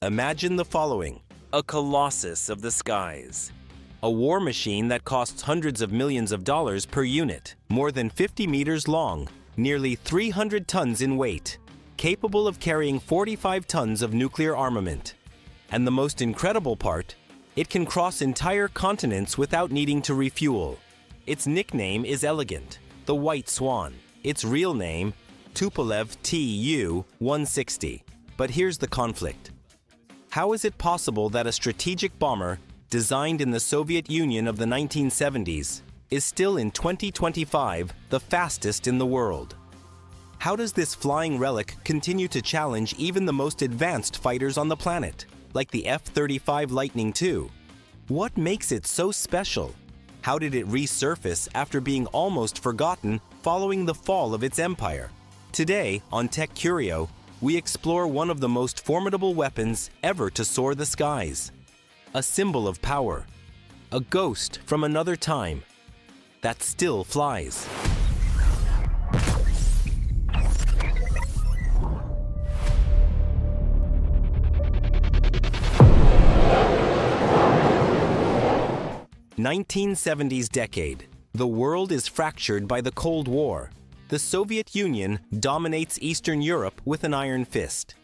Imagine the following: a colossus of the skies. A war machine that costs hundreds of millions of dollars per unit, more than 50 meters long, nearly 300 tons in weight, capable of carrying 45 tons of nuclear armament. And the most incredible part, it can cross entire continents without needing to refuel. Its nickname is elegant, the White Swan. Its real name, Tupolev Tu-160. But here's the conflict. How is it possible that a strategic bomber designed in the Soviet Union of the 1970s is still in 2025 the fastest in the world? How does this flying relic continue to challenge even the most advanced fighters on the planet, like the F-35 Lightning II? What makes it so special? How did it resurface after being almost forgotten following the fall of its empire? Today, on TechCurio, we explore one of the most formidable weapons ever to soar the skies. A symbol of power. A ghost from another time that still flies. '70s decade. The world is fractured by the Cold War. The Soviet Union dominates Eastern Europe with an iron fist.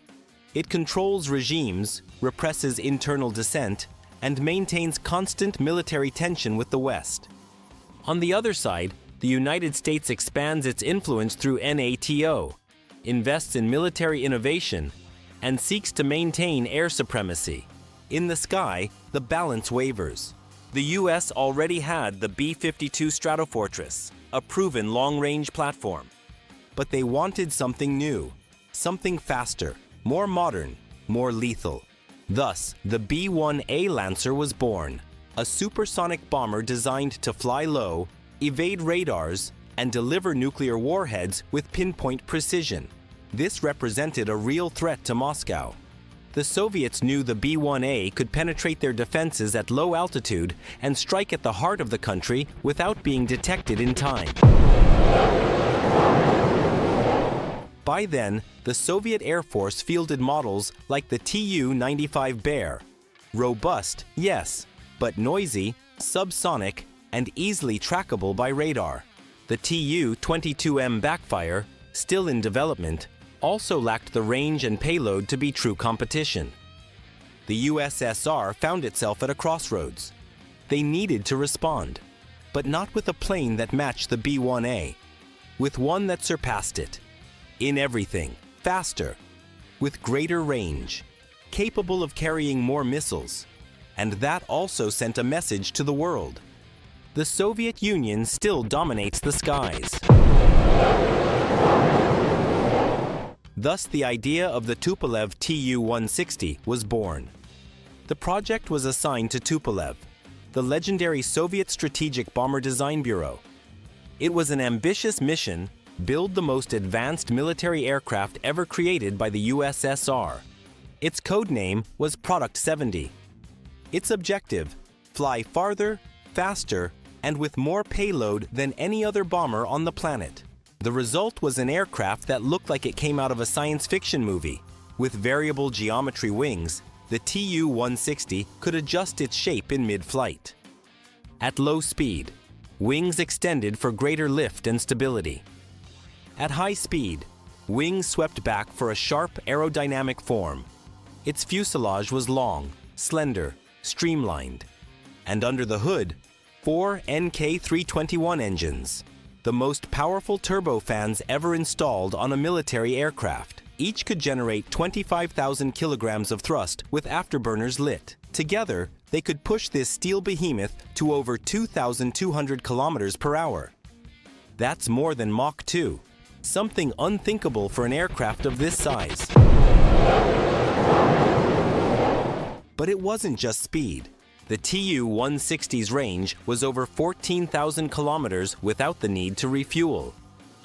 It controls regimes, represses internal dissent, and maintains constant military tension with the West. On the other side, the United States expands its influence through NATO, invests in military innovation, and seeks to maintain air supremacy. In the sky, the balance wavers. The US already had the B-52 Stratofortress, a proven long-range platform. But they wanted something new, something faster, more modern, more lethal. Thus, the B-1A Lancer was born, a supersonic bomber designed to fly low, evade radars, and deliver nuclear warheads with pinpoint precision. This represented a real threat to Moscow. The Soviets knew the B-1A could penetrate their defenses at low altitude and strike at the heart of the country without being detected in time. By then, the Soviet Air Force fielded models like the Tu-95 Bear. Robust, yes, but noisy, subsonic, and easily trackable by radar. The Tu-22M Backfire, still in development, also lacked the range and payload to be true competition. The USSR found itself at a crossroads. They needed to respond, but not with a plane that matched the B-1A, with one that surpassed it. In everything, faster, with greater range, capable of carrying more missiles, and that also sent a message to the world. The Soviet Union still dominates the skies. Thus, the idea of the Tupolev Tu-160 was born. The project was assigned to Tupolev, the legendary Soviet Strategic Bomber Design Bureau. It was an ambitious mission: build the most advanced military aircraft ever created by the USSR. Its code name was Product 70. Its objective: fly farther, faster, and with more payload than any other bomber on the planet. The result was an aircraft that looked like it came out of a science fiction movie. With variable geometry wings, the Tu-160 could adjust its shape in mid-flight. At low speed, wings extended for greater lift and stability. At high speed, wings swept back for a sharp aerodynamic form. Its fuselage was long, slender, streamlined. And under the hood, 4 NK-321 engines, the most powerful turbofans ever installed on a military aircraft. Each could generate 25,000 kilograms of thrust with afterburners lit. Together, they could push this steel behemoth to over 2,200 kilometers per hour. That's more than Mach 2, something unthinkable for an aircraft of this size. But it wasn't just speed. The Tu-160's range was over 14,000 kilometers without the need to refuel.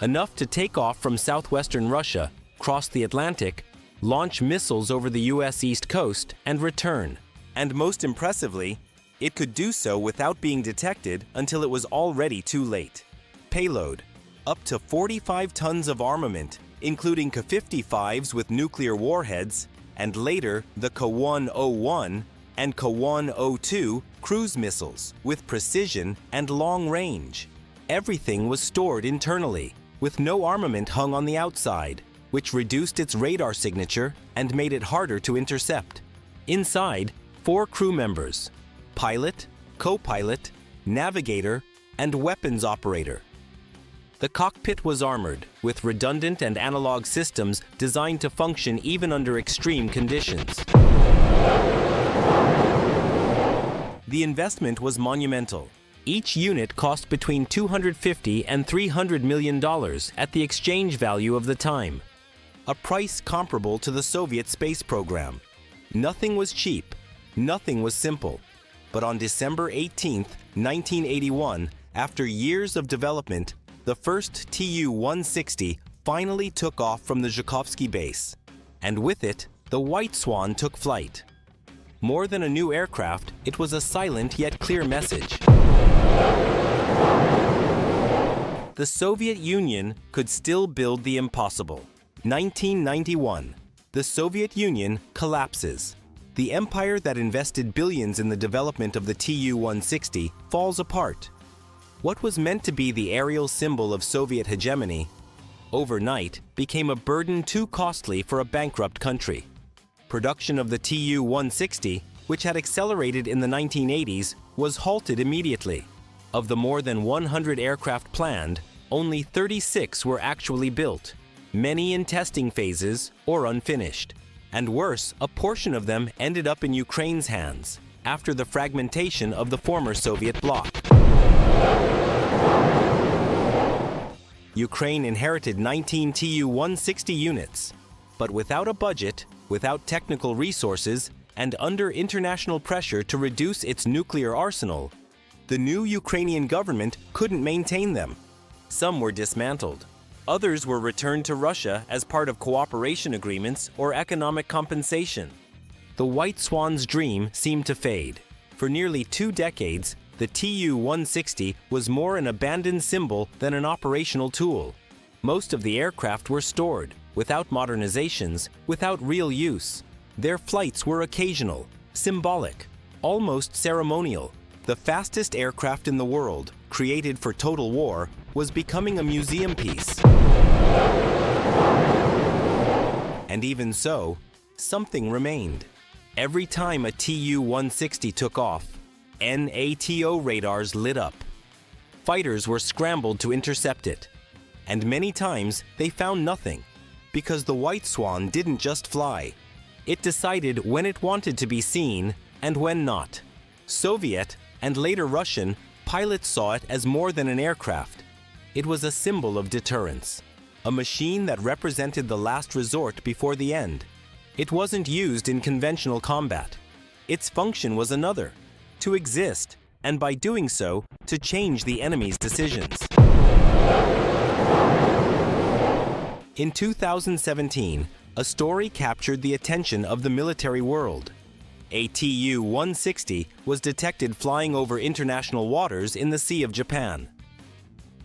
Enough to take off from southwestern Russia, cross the Atlantic, launch missiles over the US East Coast, and return. And most impressively, it could do so without being detected until it was already too late. Payload: up to 45 tons of armament, including Ka-55s with nuclear warheads, and later the Ka-101 and Ka-102 cruise missiles with precision and long range. Everything was stored internally, with no armament hung on the outside, which reduced its radar signature and made it harder to intercept. Inside, 4 crew members: pilot, co-pilot, navigator, and weapons operator. The cockpit was armored with redundant and analog systems designed to function even under extreme conditions. The investment was monumental. Each unit cost between $250 and $300 million at the exchange value of the time, a price comparable to the Soviet space program. Nothing was cheap, nothing was simple. But on December 18, 1981, after years of development, the first Tu-160 finally took off from the Zhukovsky base. And with it, the White Swan took flight. More than a new aircraft, it was a silent yet clear message. The Soviet Union could still build the impossible. 1991. The Soviet Union collapses. The empire that invested billions in the development of the Tu-160 falls apart. What was meant to be the aerial symbol of Soviet hegemony, overnight became a burden too costly for a bankrupt country. Production of the Tu-160, which had accelerated in the 1980s, was halted immediately. Of the more than 100 aircraft planned, only 36 were actually built, many in testing phases or unfinished. And worse, a portion of them ended up in Ukraine's hands after the fragmentation of the former Soviet bloc. Ukraine inherited 19 Tu-160 units, but without a budget, without technical resources, and under international pressure to reduce its nuclear arsenal, the new Ukrainian government couldn't maintain them. Some were dismantled. Others were returned to Russia as part of cooperation agreements or economic compensation. The White Swan's dream seemed to fade. For nearly 2 decades, the Tu-160 was more an abandoned symbol than an operational tool. Most of the aircraft were stored, without modernizations, without real use. Their flights were occasional, symbolic, almost ceremonial. The fastest aircraft in the world, created for total war, was becoming a museum piece. And even so, something remained. Every time a Tu-160 took off, NATO radars lit up. Fighters were scrambled to intercept it. And many times they found nothing, because the White Swan didn't just fly. It decided when it wanted to be seen and when not. Soviet, and later Russian, pilots saw it as more than an aircraft. It was a symbol of deterrence, a machine that represented the last resort before the end. It wasn't used in conventional combat. Its function was another, to exist, and by doing so, to change the enemy's decisions. In 2017, a story captured the attention of the military world. A Tu-160 was detected flying over international waters in the Sea of Japan.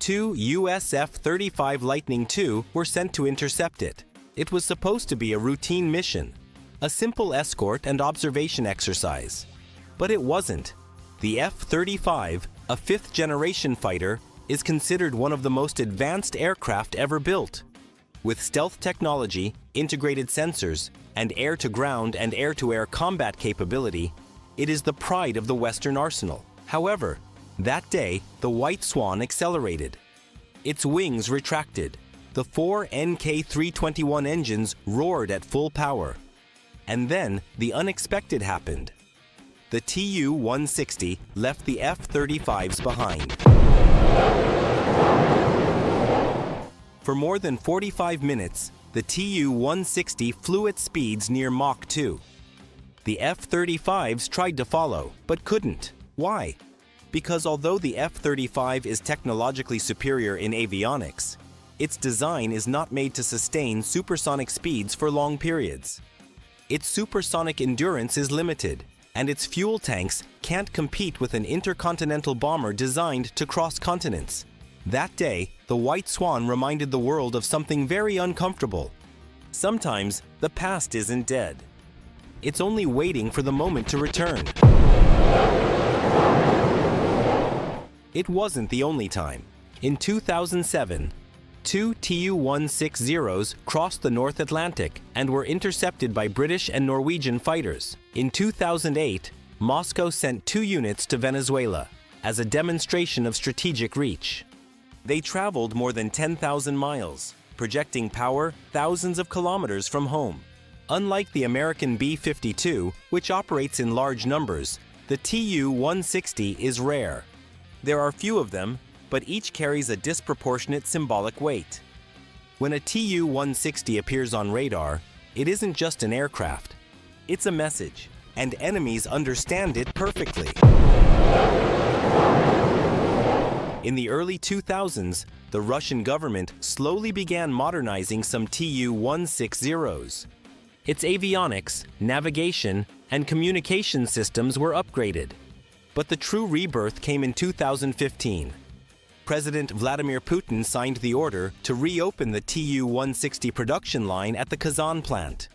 2 US F-35 Lightning II were sent to intercept it. It was supposed to be a routine mission, a simple escort and observation exercise. But it wasn't. The F-35, a 5th-generation fighter, is considered one of the most advanced aircraft ever built. With stealth technology, integrated sensors, and air-to-ground and air-to-air combat capability, it is the pride of the Western arsenal. However, that day, the White Swan accelerated. Its wings retracted. The 4 NK-321 engines roared at full power. And then, the unexpected happened. The Tu-160 left the F-35s behind. For more than 45 minutes, the Tu-160 flew at speeds near Mach 2. The F-35s tried to follow, but couldn't. Why? Because although the F-35 is technologically superior in avionics, its design is not made to sustain supersonic speeds for long periods. Its supersonic endurance is limited, and its fuel tanks can't compete with an intercontinental bomber designed to cross continents. That day, the White Swan reminded the world of something very uncomfortable. Sometimes, the past isn't dead. It's only waiting for the moment to return. It wasn't the only time. In 2007, two Tu-160s crossed the North Atlantic and were intercepted by British and Norwegian fighters. In 2008, Moscow sent 2 units to Venezuela as a demonstration of strategic reach. They traveled more than 10,000 miles, projecting power thousands of kilometers from home. Unlike the American B-52, which operates in large numbers, the Tu-160 is rare. There are few of them, but each carries a disproportionate symbolic weight. When a Tu-160 appears on radar, it isn't just an aircraft. It's a message, and enemies understand it perfectly. In the early 2000s, the Russian government slowly began modernizing some Tu-160s. Its avionics, navigation, and communication systems were upgraded. But the true rebirth came in 2015. President Vladimir Putin signed the order to reopen the Tu-160 production line at the Kazan plant.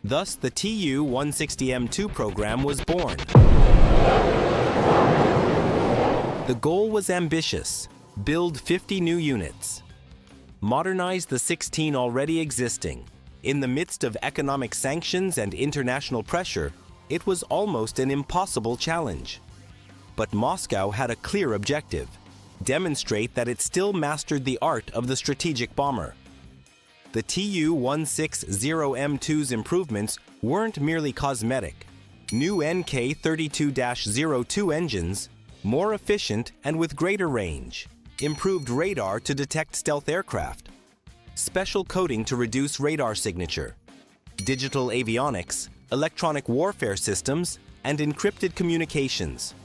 Thus, the Tu-160M2 program was born. The goal was ambitious: build 50 new units. Modernize the 16 already existing. In the midst of economic sanctions and international pressure, it was almost an impossible challenge. But Moscow had a clear objective: demonstrate that it still mastered the art of the strategic bomber. The Tu-160M2's improvements weren't merely cosmetic. New NK-32-02 engines, more efficient and with greater range, improved radar to detect stealth aircraft, special coating to reduce radar signature, digital avionics, electronic warfare systems, and encrypted communications.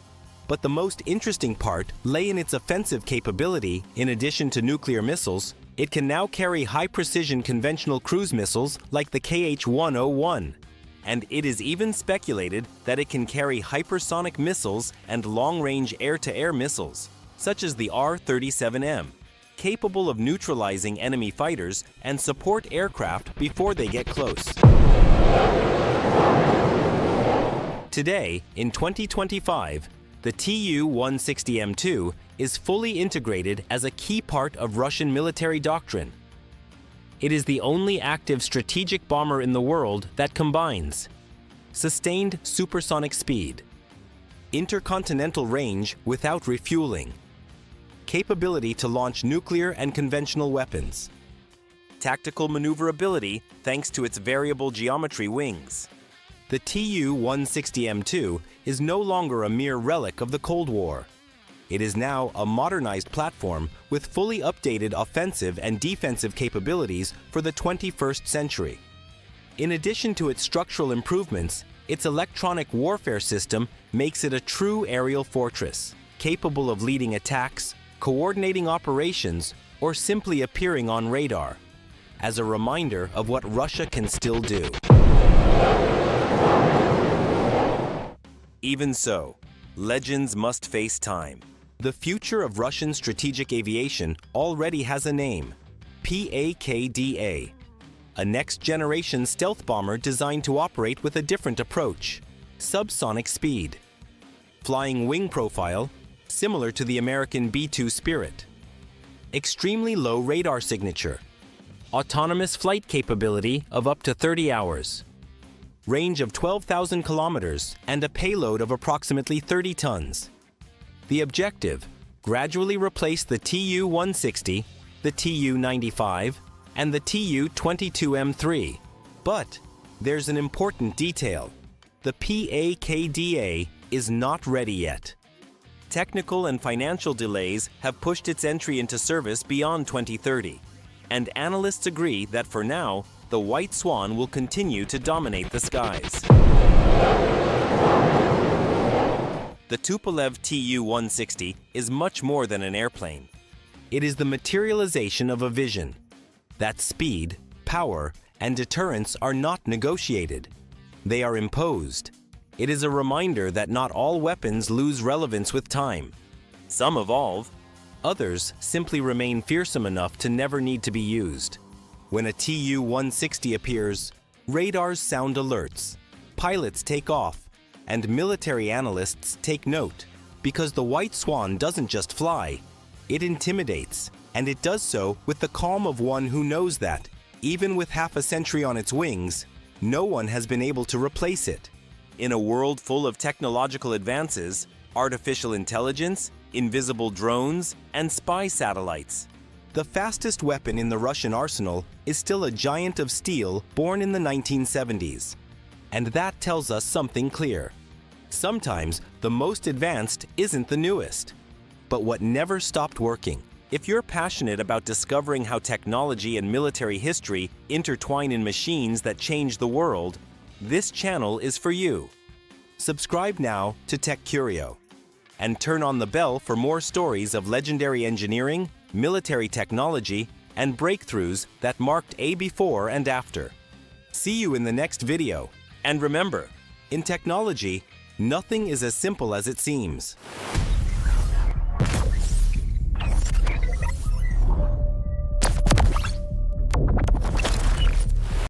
But the most interesting part lay in its offensive capability. In addition to nuclear missiles, it can now carry high-precision conventional cruise missiles like the KH-101. And it is even speculated that it can carry hypersonic missiles and long-range air-to-air missiles, such as the R-37M, capable of neutralizing enemy fighters and support aircraft before they get close. Today, in 2025, the Tu-160M2 is fully integrated as a key part of Russian military doctrine. It is the only active strategic bomber in the world that combines sustained supersonic speed, intercontinental range without refueling, capability to launch nuclear and conventional weapons, tactical maneuverability thanks to its variable geometry wings. The Tu-160M2 is no longer a mere relic of the Cold War. It is now a modernized platform with fully updated offensive and defensive capabilities for the 21st century. In addition to its structural improvements, its electronic warfare system makes it a true aerial fortress, capable of leading attacks, coordinating operations, or simply appearing on radar, as a reminder of what Russia can still do. Even so, legends must face time. The future of Russian strategic aviation already has a name: PAK-DA, a next-generation stealth bomber designed to operate with a different approach: subsonic speed, flying wing profile similar to the American B-2 Spirit, extremely low radar signature, autonomous flight capability of up to 30 hours, range of 12,000 kilometers, and a payload of approximately 30 tons. The objective: gradually replace the Tu-160, the Tu-95, and the Tu-22M3. But there's an important detail: the PAK-DA is not ready yet. Technical and financial delays have pushed its entry into service beyond 2030, and analysts agree that for now, the White Swan will continue to dominate the skies. The Tupolev Tu-160 is much more than an airplane. It is the materialization of a vision that speed, power, and deterrence are not negotiated. They are imposed. It is a reminder that not all weapons lose relevance with time. Some evolve, others simply remain fearsome enough to never need to be used. When a Tu-160 appears, radars sound alerts. pilots take off, and military analysts take note, because the White Swan doesn't just fly, it intimidates, and it does so with the calm of one who knows that, even with half a century on its wings, no one has been able to replace it. In a world full of technological advances, artificial intelligence, invisible drones, and spy satellites, the fastest weapon in the Russian arsenal is still a giant of steel born in the 1970s. And that tells us something clear. Sometimes the most advanced isn't the newest, but what never stopped working. If you're passionate about discovering how technology and military history intertwine in machines that change the world, this channel is for you. Subscribe now to TechCurio and turn on the bell for more stories of legendary engineering, military technology, and breakthroughs that marked a before and after. See you in the next video. And remember, in technology, nothing is as simple as it seems.